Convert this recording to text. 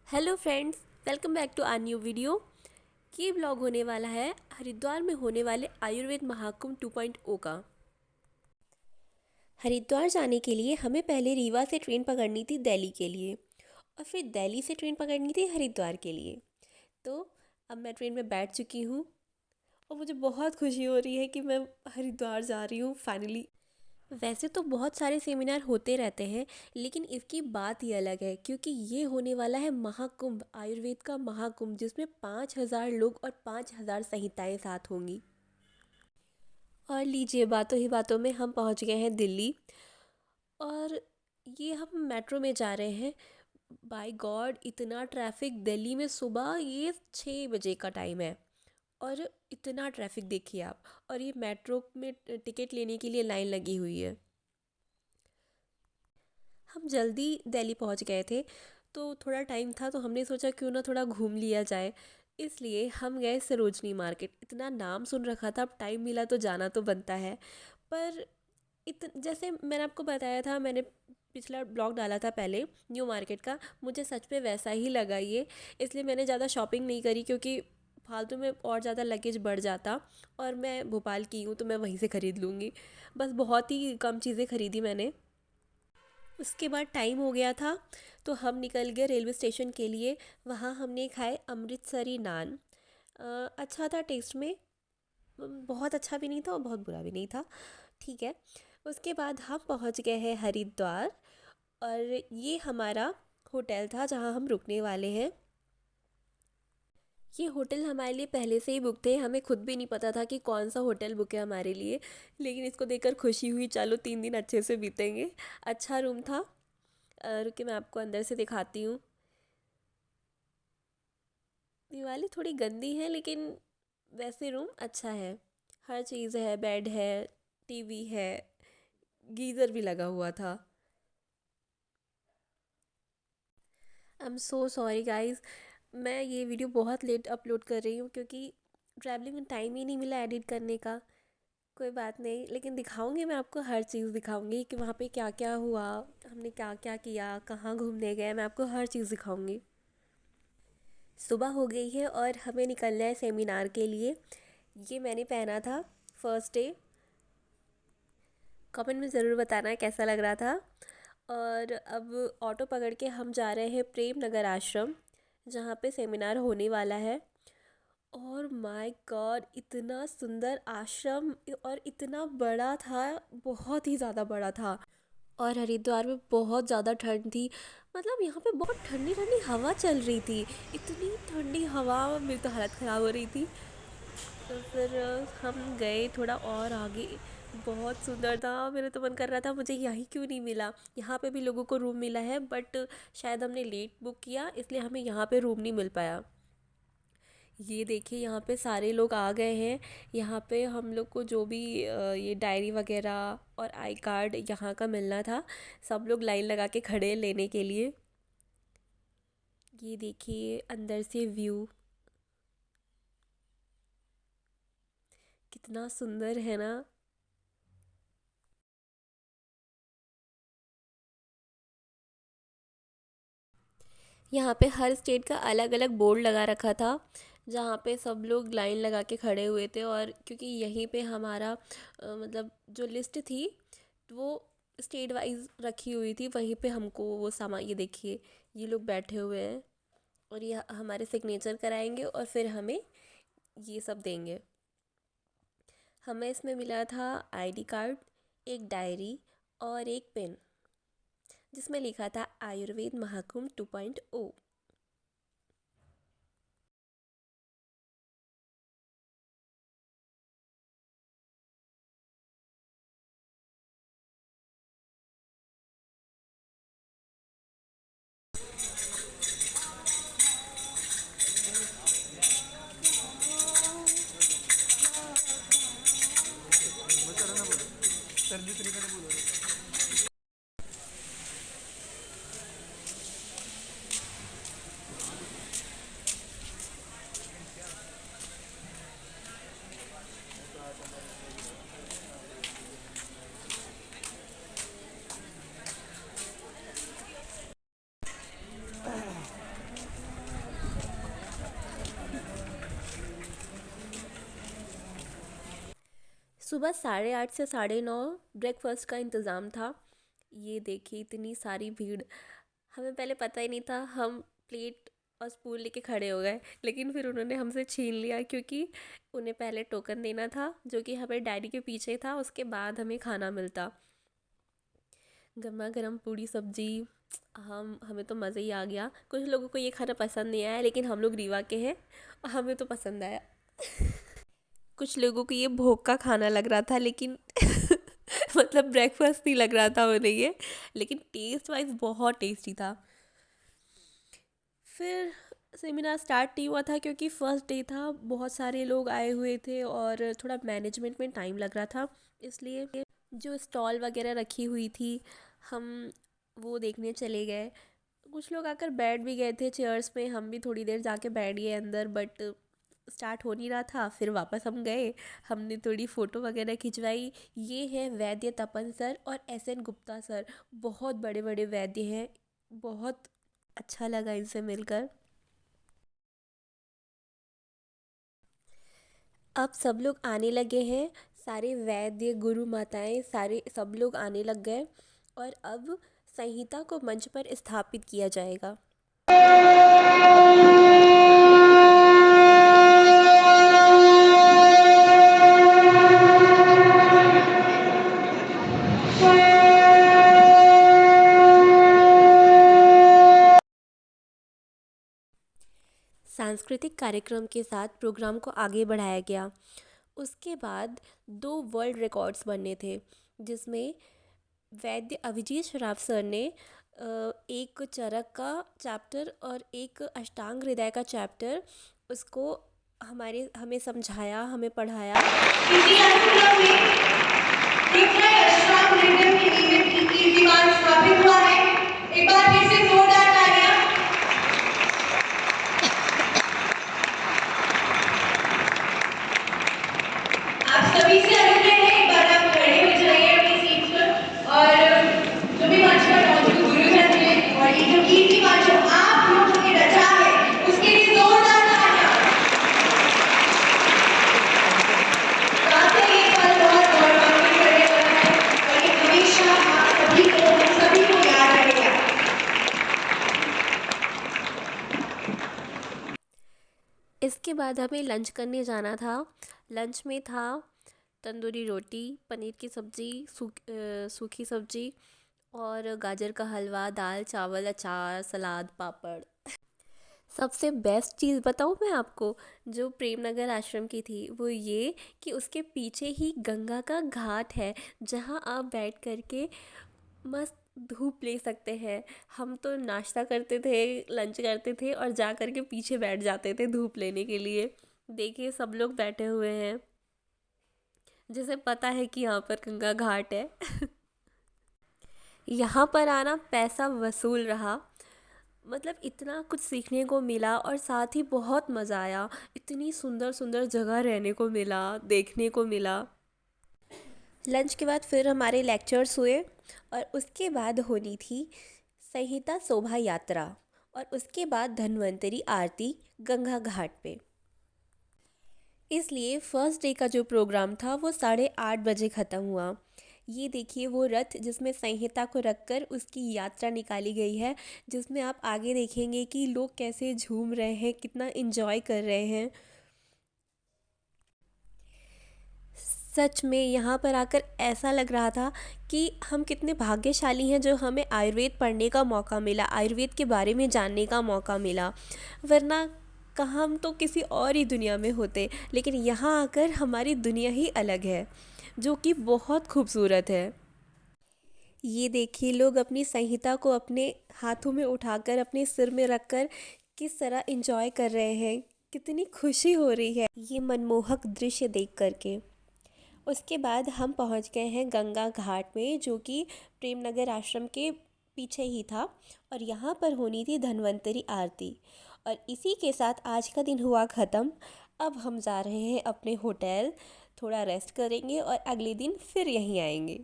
Hello friends, welcome back to our new video. ये blog होने वाला है हरिद्वार में होने वाले आयुर्वेद महाकुंभ 2.0 का। हरिद्वार जाने के लिए हमें पहले रीवा से ट्रेन पकड़नी थी दिल्ली के लिए, और फिर दिल्ली से ट्रेन पकड़नी थी हरिद्वार के लिए। तो अब मैं ट्रेन में बैठ चुकी हूँ और मुझे बहुत खुशी हो रही है कि मैं हरिद्वार जा रही हूँ फाइनली। वैसे तो बहुत सारे सेमिनार होते रहते हैं, लेकिन इसकी बात ही अलग है क्योंकि ये होने वाला है महाकुंभ, आयुर्वेद का महाकुंभ, जिसमें 5,000 लोग और 5,000 संहिताएं साथ होंगी। और लीजिए, बातों ही बातों में हम पहुंच गए हैं दिल्ली। और ये हम मेट्रो में जा रहे हैं। बाय गॉड, इतना ट्रैफिक दिल्ली में! सुबह ये 6 बजे का टाइम है और इतना ट्रैफिक देखिए आप। और ये मेट्रो में टिकट लेने के लिए लाइन लगी हुई है। हम जल्दी दिल्ली पहुंच गए थे, तो थोड़ा टाइम था तो हमने सोचा क्यों ना थोड़ा घूम लिया जाए। इसलिए हम गए सरोजनी मार्केट। इतना नाम सुन रखा था, अब टाइम मिला तो जाना तो बनता है। पर जैसे मैंने आपको बताया था, मैंने पिछला ब्लॉग डाला था पहले न्यू मार्केट का, मुझे सच में वैसा ही लगा ये। इसलिए मैंने ज़्यादा शॉपिंग नहीं करी क्योंकि फालतू में और ज़्यादा लगेज बढ़ जाता। और मैं भोपाल की हूँ तो मैं वहीं से ख़रीद लूँगी। बस बहुत ही कम चीज़ें खरीदी मैंने। उसके बाद टाइम हो गया था तो हम निकल गए रेलवे स्टेशन के लिए। वहाँ हमने खाए अमृतसरी नान। अच्छा था टेस्ट में। बहुत अच्छा भी नहीं था और बहुत बुरा भी नहीं था, ठीक है। उसके बाद हम पहुँच गए हैं हरिद्वार, और ये हमारा होटल था जहाँ हम रुकने वाले हैं। ये होटल हमारे लिए पहले से ही बुक थे, हमें खुद भी नहीं पता था कि कौन सा होटल बुक है हमारे लिए। लेकिन इसको देखकर खुशी हुई, चलो 3 दिन अच्छे से बीतेंगे। अच्छा रूम था। रुकिए, मैं आपको अंदर से दिखाती हूँ। दिवाली थोड़ी गंदी है लेकिन वैसे रूम अच्छा है। हर चीज़ है, बेड है, टीवी है, गीज़र भी लगा हुआ था। I am so sorry guys, मैं ये वीडियो बहुत लेट अपलोड कर रही हूँ क्योंकि ट्रैवलिंग में टाइम ही नहीं मिला एडिट करने का। कोई बात नहीं, लेकिन दिखाऊंगी, मैं आपको हर चीज़ दिखाऊंगी कि वहाँ पे क्या क्या हुआ, हमने क्या क्या किया, कहाँ घूमने गए, मैं आपको हर चीज़ दिखाऊंगी। सुबह हो गई है और हमें निकलना है सेमिनार के लिए। ये मैंने पहना था फर्स्ट डे। कमेंट में ज़रूर बताना कैसा लग रहा था। और अब ऑटो पकड़ के हम जा रहे हैं प्रेम नगर आश्रम, जहाँ पे सेमिनार होने वाला है। और माय गॉड, इतना सुंदर आश्रम और इतना बड़ा था, बहुत ही ज़्यादा बड़ा था। और हरिद्वार में बहुत ज़्यादा ठंड थी, मतलब यहाँ पे बहुत ठंडी ठंडी हवा चल रही थी। इतनी ठंडी हवा, मेरी तो हालत ख़राब हो रही थी। तो फिर हम गए थोड़ा और आगे। बहुत सुंदर था, मेरा तो मन कर रहा था मुझे यहीं क्यों नहीं मिला। यहाँ पे भी लोगों को रूम मिला है बट शायद हमने लेट बुक किया, इसलिए हमें यहाँ पे रूम नहीं मिल पाया। ये देखिए, यहाँ पे सारे लोग आ गए हैं। यहाँ पे हम लोग को जो भी ये डायरी वगैरह और आई कार्ड यहाँ का मिलना था, सब लोग लाइन लगा के खड़े हैं लेने के लिए। ये देखिए अंदर से व्यू, कितना सुंदर है ना। यहाँ पे हर स्टेट का अलग अलग बोर्ड लगा रखा था, जहाँ पे सब लोग लाइन लगा के खड़े हुए थे। और क्योंकि यहीं पे हमारा मतलब जो लिस्ट थी वो स्टेट वाइज रखी हुई थी, वहीं पे हमको वो सामान, ये देखिए ये लोग बैठे हुए हैं और ये हमारे सिग्नेचर कराएंगे और फिर हमें ये सब देंगे। हमें इसमें मिला था आईडी कार्ड, एक डायरी और एक पेन, जिसमें लिखा था आयुर्वेद महाकुंभ 2.0। सुबह 8:30 से 9:30 ब्रेकफास्ट का इंतज़ाम था। ये देखिए इतनी सारी भीड़, हमें पहले पता ही नहीं था। हम प्लेट और स्पून लेके खड़े हो गए, लेकिन फिर उन्होंने हमसे छीन लिया क्योंकि उन्हें पहले टोकन देना था जो कि हमें डायरी के पीछे था, उसके बाद हमें खाना मिलता। गरमा गरम पूड़ी सब्जी, हमें तो मज़ा ही आ गया। कुछ लोगों को ये खाना पसंद नहीं आया, लेकिन हम लोग रीवा के हैं, हमें तो पसंद आया। कुछ लोगों को ये भोग का खाना लग रहा था, लेकिन मतलब ब्रेकफास्ट नहीं लग रहा था उन्हें ये, लेकिन टेस्ट वाइज बहुत टेस्टी था। फिर सेमिनार स्टार्ट नहीं हुआ था क्योंकि फर्स्ट डे था, बहुत सारे लोग आए हुए थे और थोड़ा मैनेजमेंट में टाइम लग रहा था, इसलिए जो स्टॉल वगैरह रखी हुई थी हम वो देखने चले गए। कुछ लोग आकर बैठ भी गए थे चेयर्स में, हम भी थोड़ी देर जाके बैठ गए अंदर, बट स्टार्ट हो नहीं रहा था। फिर वापस हम गए, हमने थोड़ी फ़ोटो वगैरह खिंचवाई। ये है वैद्य तपन सर और SN गुप्ता सर, बहुत बड़े बड़े वैद्य हैं, बहुत अच्छा लगा इनसे मिलकर। अब सब लोग आने लगे हैं, सारे वैद्य गुरु माताएं सारे सब लोग आने लग गए और अब संहिता को मंच पर स्थापित किया जाएगा। सांस्कृतिक कार्यक्रम के साथ प्रोग्राम को आगे बढ़ाया गया। उसके बाद 2 वर्ल्ड रिकॉर्ड्स बनने थे, जिसमें वैद्य अभिजीत श्राफ सर ने एक चरक का चैप्टर और एक अष्टांग हृदय का चैप्टर उसको हमें समझाया, हमें पढ़ाया। इसी कार्यक्रम में रुद्र अष्टांग हृदय के इवेंट की कीर्तिमान स्थापित हुआ है। एक बार फिर से जोरदार तालियां। आप सभी से अनुरोध है, एक बार आप खड़े हो जाइए अपनी सीट पर और जो भी मंच पर मौजूद गुरुजन हैं और ये जो कीर्तिमान जो आप लोगों ने रचा है उसके लिए जोरदार तालियां। वाकई ये पल बहुत गौरवान्वित करने वाला है और ये हमेशा आप सभी को याद रहेगा। इसके बाद हमें लंच करने जाना था। लंच में था तंदूरी रोटी, पनीर की सब्ज़ी, सूखी सब्ज़ी और गाजर का हलवा, दाल चावल, अचार, सलाद, पापड़। सबसे बेस्ट चीज़ बताऊँ मैं आपको, जो प्रेमनगर आश्रम की थी, वो ये कि उसके पीछे ही गंगा का घाट है, जहाँ आप बैठ कर के मस्त धूप ले सकते हैं। हम तो नाश्ता करते थे, लंच करते थे और जा कर के पीछे बैठ जाते थे धूप लेने के लिए। देखिए सब लोग बैठे हुए हैं, जिसे पता है कि यहाँ पर गंगा घाट है। यहाँ पर आना पैसा वसूल रहा, मतलब इतना कुछ सीखने को मिला और साथ ही बहुत मज़ा आया। इतनी सुंदर सुंदर जगह रहने को मिला, देखने को मिला। लंच के बाद फिर हमारे लेक्चर्स हुए और उसके बाद होनी थी संहिता शोभा यात्रा और उसके बाद धन्वंतरी आरती गंगा घाट पे। इसलिए फर्स्ट डे का जो प्रोग्राम था वो 8:30 बजे ख़त्म हुआ। ये देखिए वो रथ जिसमें संहिता को रखकर उसकी यात्रा निकाली गई है, जिसमें आप आगे देखेंगे कि लोग कैसे झूम रहे हैं, कितना एंजॉय कर रहे हैं। सच में यहाँ पर आकर ऐसा लग रहा था कि हम कितने भाग्यशाली हैं जो हमें आयुर्वेद पढ़ने का मौका मिला, आयुर्वेद के बारे में जानने का मौका मिला। वरना कहाँ हम तो किसी और ही दुनिया में होते, लेकिन यहाँ आकर हमारी दुनिया ही अलग है, जो कि बहुत खूबसूरत है। ये देखिए लोग अपनी संहिता को अपने हाथों में उठाकर अपने सिर में रखकर किस तरह एंजॉय कर रहे हैं, कितनी खुशी हो रही है ये मनमोहक दृश्य देख करके। उसके बाद हम पहुंच गए हैं गंगा घाट में, जो कि प्रेमनगर आश्रम के पीछे ही था और यहाँ पर होनी थी धन्वंतरी आरती। और इसी के साथ आज का दिन हुआ ख़त्म। अब हम जा रहे हैं अपने होटल, थोड़ा रेस्ट करेंगे और अगले दिन फिर यहीं आएंगे।